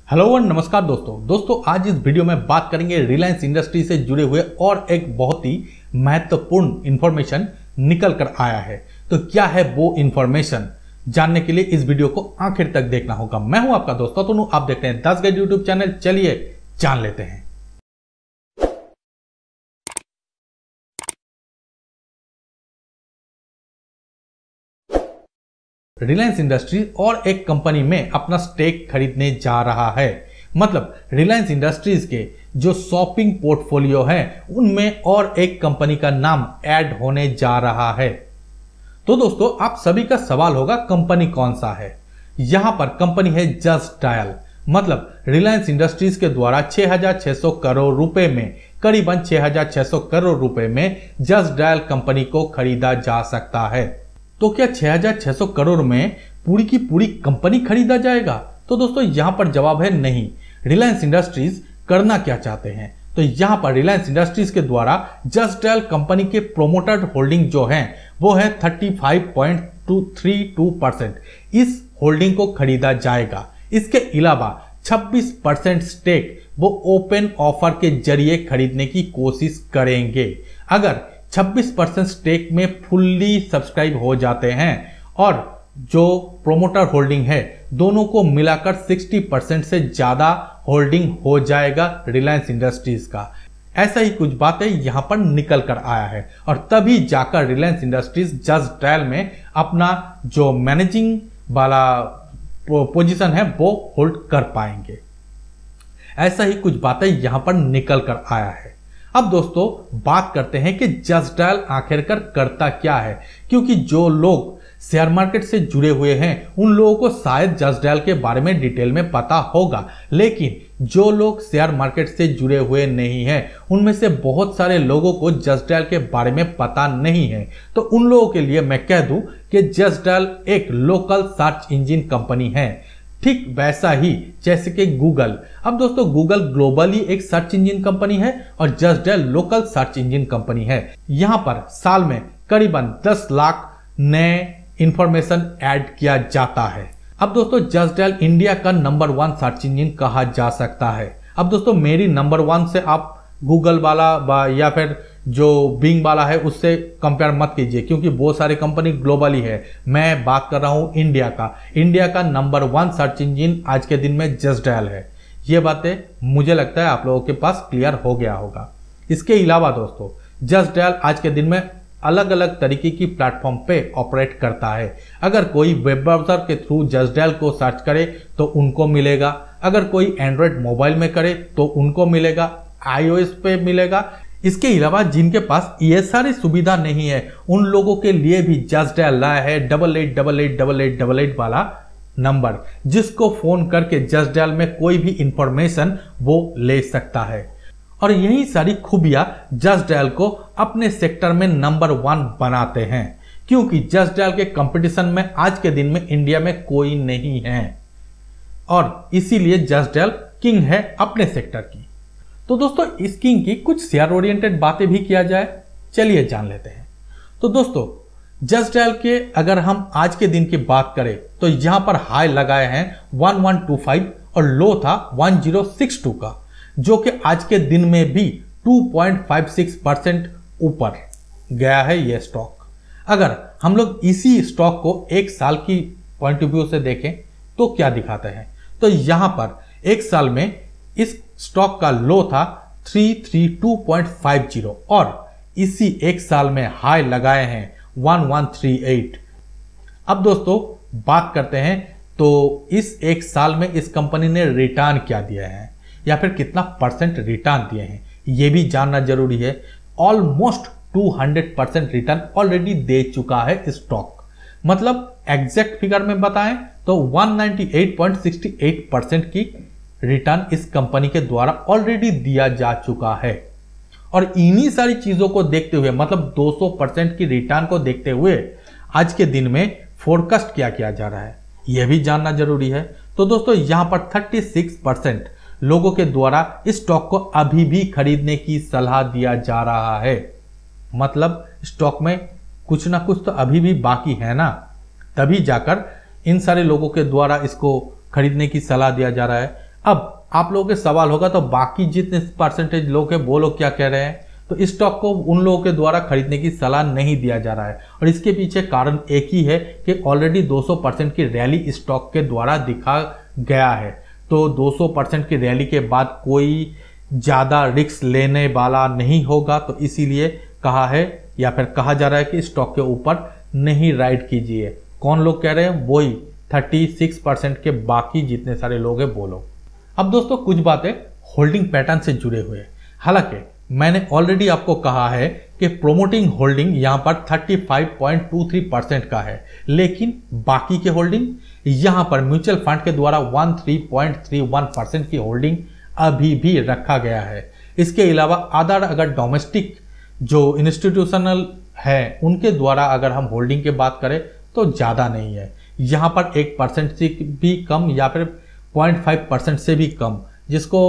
Hello और नमस्कार दोस्तों आज इस वीडियो में बात करेंगे रिलायंस इंडस्ट्री से जुड़े हुए और एक बहुत ही महत्वपूर्ण इंफॉर्मेशन निकल कर आया है। तो क्या है वो इंफॉर्मेशन, जानने के लिए इस वीडियो को आखिर तक देखना होगा। मैं हूं आपका दोस्त तनु, आप देखते हैं 10 गज यूट्यूब चैनल। चलिए जान लेते हैं। रिलायंस इंडस्ट्रीज और एक कंपनी में अपना स्टेक खरीदने जा रहा है। मतलब रिलायंस इंडस्ट्रीज के जो शॉपिंग पोर्टफोलियो है उनमें और एक कंपनी का नाम ऐड होने जा रहा है। तो दोस्तों आप सभी का सवाल होगा कंपनी कौन सा है। यहां पर कंपनी है जस्ट डायल। मतलब रिलायंस इंडस्ट्रीज के द्वारा 6,600 करोड़ रुपए में, करीबन 6,600 करोड़ रुपए में जस्ट डायल कंपनी को खरीदा जा सकता है। तो क्या 6,600 करोड़ में पूरी की पूरी कंपनी खरीदा जाएगा? तो दोस्तों यहां पर जवाब है नहीं। रिलायंस इंडस्ट्रीज करना क्या चाहते हैं? तो यहां पर रिलायंस इंडस्ट्रीज के द्वारा जस्ट डायल कंपनी के प्रोमोटर होल्डिंग जो है वो है 35.232%। इस होल्डिंग को खरीदा जाएगा। इसके अलावा 26% स्टेक वो ओपन ऑफर के जरिए खरीदने की कोशिश करेंगे। अगर 26% स्टेक में फुल्ली सब्सक्राइब हो जाते हैं और जो प्रोमोटर होल्डिंग है दोनों को मिलाकर 60% से ज्यादा होल्डिंग हो जाएगा रिलायंस इंडस्ट्रीज का। ऐसा ही कुछ बातें यहां पर निकल कर आया है और तभी जाकर रिलायंस इंडस्ट्रीज जस्ट डायल में अपना जो मैनेजिंग वाला पोजीशन है वो होल्ड कर पाएंगे। ऐसा ही कुछ बातें यहां पर निकल कर आया है। अब दोस्तों बात करते हैं कि जस्ट डायल आखिरकार करता क्या है, क्योंकि जो लोग शेयर मार्केट से जुड़े हुए हैं उन लोगों को शायद जस्ट डायल के बारे में डिटेल में पता होगा, लेकिन जो लोग शेयर मार्केट से जुड़े हुए नहीं हैं उनमें से बहुत सारे लोगों को जस्ट डायल के बारे में पता नहीं है। तो उन लोगों के लिए मैं कह दूं कि जस्ट डायल एक लोकल सर्च इंजन कंपनी है, ठीक वैसा ही जैसे कि गूगल। अब दोस्तों गूगल ग्लोबली एक सर्च इंजन कंपनी है और just dial local search engine company है। यहां पर साल में करीबन 10 लाख नए इंफॉर्मेशन ऐड किया जाता है। अब दोस्तों जस्ट डायल इंडिया का नंबर 1 सर्च इंजन कहा जा सकता है। अब दोस्तों मेरी नंबर 1 से आप गूगल वाला या फिर जो बिंग वाला है उससे कंपेयर मत कीजिए, क्योंकि बहुत सारी कंपनी ग्लोबली है। मैं बात कर रहा हूं इंडिया का। इंडिया का नंबर 1 सर्च इंजन आज के दिन में जस्ट डायल है। ये बातें मुझे लगता है आप लोगों के पास क्लियर हो गया होगा। इसके अलावा दोस्तों जस्ट डायल आज के दिन में अलग अलग तरीके की प्लेटफॉर्म पे ऑपरेट करता है। अगर कोई वेब ब्राउजर के थ्रू जस्ट डायल को सर्च करे तो उनको मिलेगा। अगर कोई एंड्रॉयड मोबाइल में करे तो उनको मिलेगा, iOS पे मिलेगा। इसके अलावा जिनके पास ये सारी सुविधा नहीं है उन लोगों के लिए भी जस्ट डायल लाया है 88888888 वाला नंबर, जिसको फोन करके जस्ट डायल में कोई भी इंफॉर्मेशन वो ले सकता है। और यही सारी खूबियां जस्ट डायल को अपने सेक्टर में नंबर 1 बनाते हैं, क्योंकि जस्ट डायल के कंपटीशन में आज के दिन में इंडिया में कोई नहीं है और इसीलिए जस्ट डायल किंग है अपने सेक्टर की। तो दोस्तों इस किंग की कुछ शेयर ओरिएंटेड बातें भी किया जाए, चलिए जान लेते हैं। तो दोस्तों जस्ट डायल के अगर हम आज के दिन की बात करें तो यहां पर हाई लगाए हैं 1125 और लो था 1062 का, जो कि आज के दिन में भी 2.56% ऊपर गया है ये स्टॉक। अगर हम लोग इसी स्टॉक को एक साल की पॉइंट ऑफ व्यू से देखें तो क्या दिखाते हैं, तो यहां पर एक साल में इस स्टॉक का लो था 332.50 और इसी एक साल में हाई लगाए हैं 1138। अब दोस्तों बात करते हैं तो इस एक साल में इस कंपनी ने रिटर्न क्या दिया है या फिर कितना परसेंट रिटर्न दिए हैं ये भी जानना जरूरी है। ऑलमोस्ट 200% रिटर्न ऑलरेडी दे चुका है स्टॉक। मतलब एग्जैक्ट फिगर में बताएं तो 198.68% की रिटर्न इस कंपनी के द्वारा ऑलरेडी दिया जा चुका है। और इन्हीं सारी चीजों को देखते हुए, मतलब 200% की रिटर्न को देखते हुए आज के दिन में फोरकास्ट क्या किया जा रहा है यह भी जानना जरूरी है। तो दोस्तों यहां पर 36% लोगों के द्वारा इस स्टॉक को अभी भी खरीदने की सलाह दिया जा रहा है। मतलब स्टॉक में कुछ ना कुछ तो अभी भी बाकी है ना, तभी जाकर इन सारे लोगों के द्वारा इसको खरीदने की सलाह दिया जा रहा है। अब आप लोगों के सवाल होगा तो बाकी जितने परसेंटेज लोग हैं वो लोग क्या कह रहे हैं, तो इस स्टॉक को उन लोगों के द्वारा खरीदने की सलाह नहीं दिया जा रहा है और इसके पीछे कारण एक ही है कि ऑलरेडी 200% की रैली स्टॉक के द्वारा दिखा गया है। तो 200% की रैली के बाद कोई ज़्यादा रिस्क लेने वाला नहीं होगा, तो इसीलिए कहा है या फिर कहा जा रहा है कि स्टॉक के ऊपर नहीं राइड कीजिए। कौन लोग कह रहे हैं? वही 36% के बाकी जितने सारे लोग हैं वो लोग। अब दोस्तों कुछ बातें होल्डिंग पैटर्न से जुड़े हुए हैं। हालांकि मैंने ऑलरेडी आपको कहा है कि प्रोमोटिंग होल्डिंग यहां पर 35.23% का है, लेकिन बाकी के होल्डिंग यहां पर म्यूचुअल फंड के द्वारा 13.31% की होल्डिंग अभी भी रखा गया है। इसके अलावा अदर अगर डोमेस्टिक जो इंस्टीट्यूशनल है उनके द्वारा अगर हम होल्डिंग की बात करें तो ज़्यादा नहीं है। यहाँ पर 1% से भी कम या फिर 0.5% से भी कम, जिसको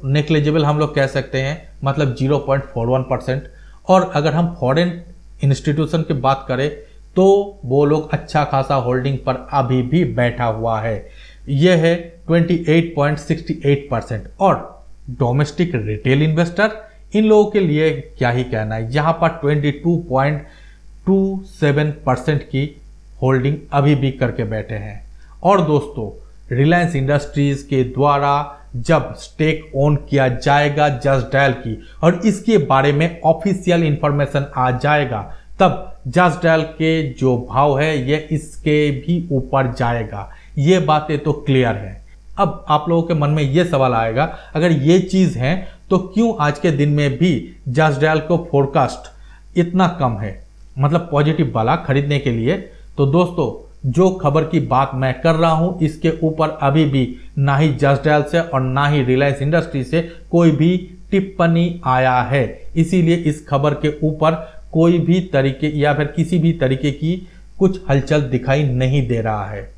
नेग्लिजिबल हम लोग कह सकते हैं, मतलब 0.41%। और अगर हम फॉरेन इंस्टीट्यूशन की बात करें तो वो लोग अच्छा खासा होल्डिंग पर अभी भी बैठा हुआ है, यह है 28.68%। और डोमेस्टिक रिटेल इन्वेस्टर, इन लोगों के लिए क्या ही कहना है, यहाँ पर 22.27% की होल्डिंग अभी भी करके बैठे हैं। और दोस्तों रिलायंस इंडस्ट्रीज के द्वारा जब स्टेक ओन किया जाएगा जस्ट डायल की और इसके बारे में ऑफिशियल इंफॉर्मेशन आ जाएगा, तब जस्ट डायल के जो भाव है ये इसके भी ऊपर जाएगा। ये बातें तो क्लियर है। अब आप लोगों के मन में ये सवाल आएगा, अगर ये चीज है तो क्यों आज के दिन में भी जस्ट डायल को फोरकास्ट इतना कम है, मतलब पॉजिटिव वाला खरीदने के लिए। तो दोस्तों जो खबर की बात मैं कर रहा हूं इसके ऊपर अभी भी ना ही जस्ट डायल से और ना ही रिलायंस इंडस्ट्री से कोई भी टिप्पणी आया है, इसीलिए इस खबर के ऊपर कोई भी तरीके या फिर किसी भी तरीके की कुछ हलचल दिखाई नहीं दे रहा है।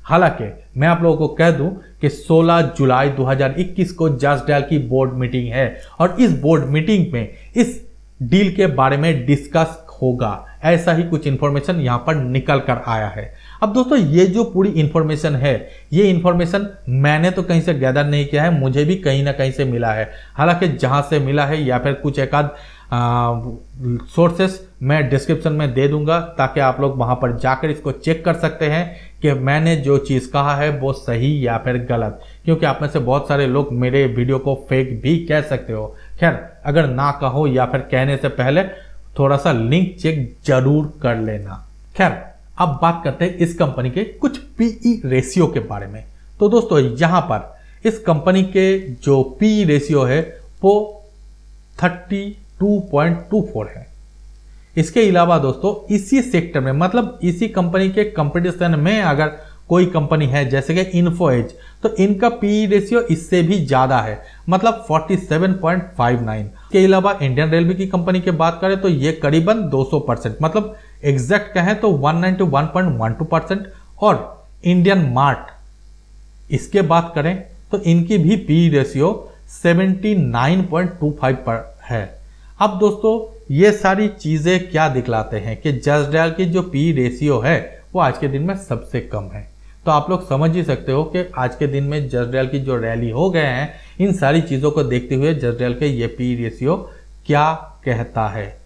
हालांकि मैं आप लोगों को कह दूं कि 16 जुलाई 2021 को जस्ट डायल की बोर्ड मीटिंग है और इस बोर्ड मीटिंग में इस डील के बारे में डिस्कस होगा, ऐसा ही कुछ इंफॉर्मेशन यहां पर निकल कर आया है। अब दोस्तों ये जो पूरी इंफॉर्मेशन है, ये इंफॉर्मेशन मैंने तो कहीं से गैदर नहीं किया है, मुझे भी कहीं ना कहीं से मिला है। हालांकि जहां से मिला है या फिर कुछ एक आध सोर्सेस मैं डिस्क्रिप्शन में दे दूंगा, ताकि आप लोग वहां पर जाकर इसको चेक कर सकते हैं कि मैंने जो चीज़ कहा है वो सही या फिर गलत। क्योंकि आप में से बहुत सारे लोग मेरे वीडियो को फेक भी कह सकते हो। खैर अगर ना कहो या फिर कहने से पहले थोड़ा सा लिंक चेक जरूर कर लेना। खैर अब बात करते हैं इस कंपनी के कुछ पीई रेशियो के बारे में। तो दोस्तों यहां पर इस कंपनी के जो पीई रेशियो है वो 32.24 है। इसके अलावा दोस्तों इसी सेक्टर में, मतलब इसी कंपनी के कंपटीशन में अगर कोई कंपनी है जैसे कि इन्फो एज, तो इनका पीई रेशियो इससे भी ज्यादा है, मतलब 47.59। इसके अलावा इंडियन रेलवे की कंपनी की बात करें तो ये करीबन 200%, मतलब एग्जैक्ट कहें तो 191.12%। और इंडियन मार्ट इसके बात करें तो इनकी भी पीई रेशियो 79.25 पर है। अब दोस्तों ये सारी चीजें क्या दिखलाते हैं कि जस्ट डायल की जो पीई रेशियो है वो आज के दिन में सबसे कम है। तो आप लोग समझ ही सकते हो कि आज के दिन में जस्ट डायल की जो रैली हो गए हैं, इन सारी चीजों को देखते हुए जस्ट डायल के ये पीई रेशियो क्या कहता है।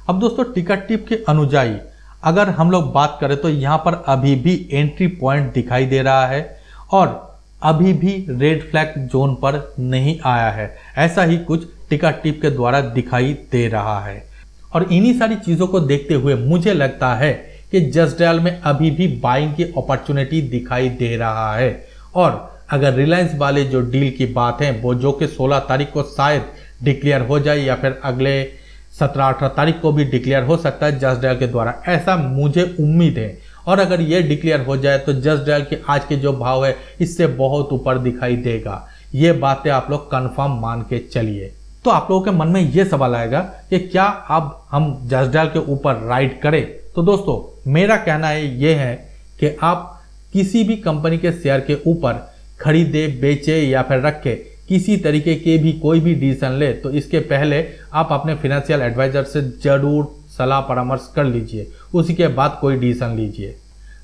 अब दोस्तों टिकट टिप के अनुयायी अगर हम लोग बात करें तो यहाँ पर अभी भी एंट्री पॉइंट दिखाई दे रहा है और अभी भी रेड फ्लैग जोन पर नहीं आया है, ऐसा ही कुछ टिकट टिप के द्वारा दिखाई दे रहा है। और इन्हीं सारी चीजों को देखते हुए मुझे लगता है कि जस्ट डायल में अभी भी बाइंग की अपॉर्चुनिटी दिखाई दे रहा है। और अगर रिलायंस वाले जो डील की बात है वो जो कि 16 तारीख को शायद डिक्लेयर हो जाए या फिर अगले 17-18 तारीख को भी डिक्लेयर हो सकता है जस्ट डायल के द्वारा, ऐसा मुझे उम्मीद है। और अगर ये डिक्लेयर हो जाए तो जस्ट डायल के आज के जो भाव है इससे बहुत ऊपर दिखाई देगा। ये बातें आप लोग कंफर्म मान के चलिए। तो आप लोगों के मन में ये सवाल आएगा कि क्या अब हम जस्ट डायल के ऊपर राइड करें? तो दोस्तों मेरा कहना ये है कि आप किसी भी कंपनी के शेयर के ऊपर खरीदे, बेचे या फिर रखे किसी तरीके के भी कोई भी डिसीजन ले तो इसके पहले आप अपने फाइनेंशियल एडवाइजर से जरूर सलाह परामर्श कर लीजिए, उसी के बाद कोई डिसीजन लीजिए।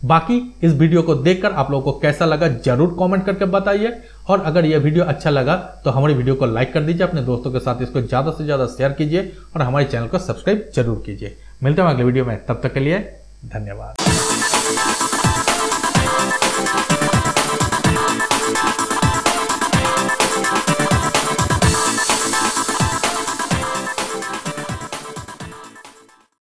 बाकी इस वीडियो को देखकर आप लोगों को कैसा लगा जरूर कमेंट करके बताइए और अगर यह वीडियो अच्छा लगा तो हमारी वीडियो को लाइक कर दीजिए, अपने दोस्तों के साथ इसको ज़्यादा से ज़्यादा शेयर कीजिए और हमारे चैनल को सब्सक्राइब जरूर कीजिए। मिलते हैं अगले वीडियो में, तब तक के लिए धन्यवाद।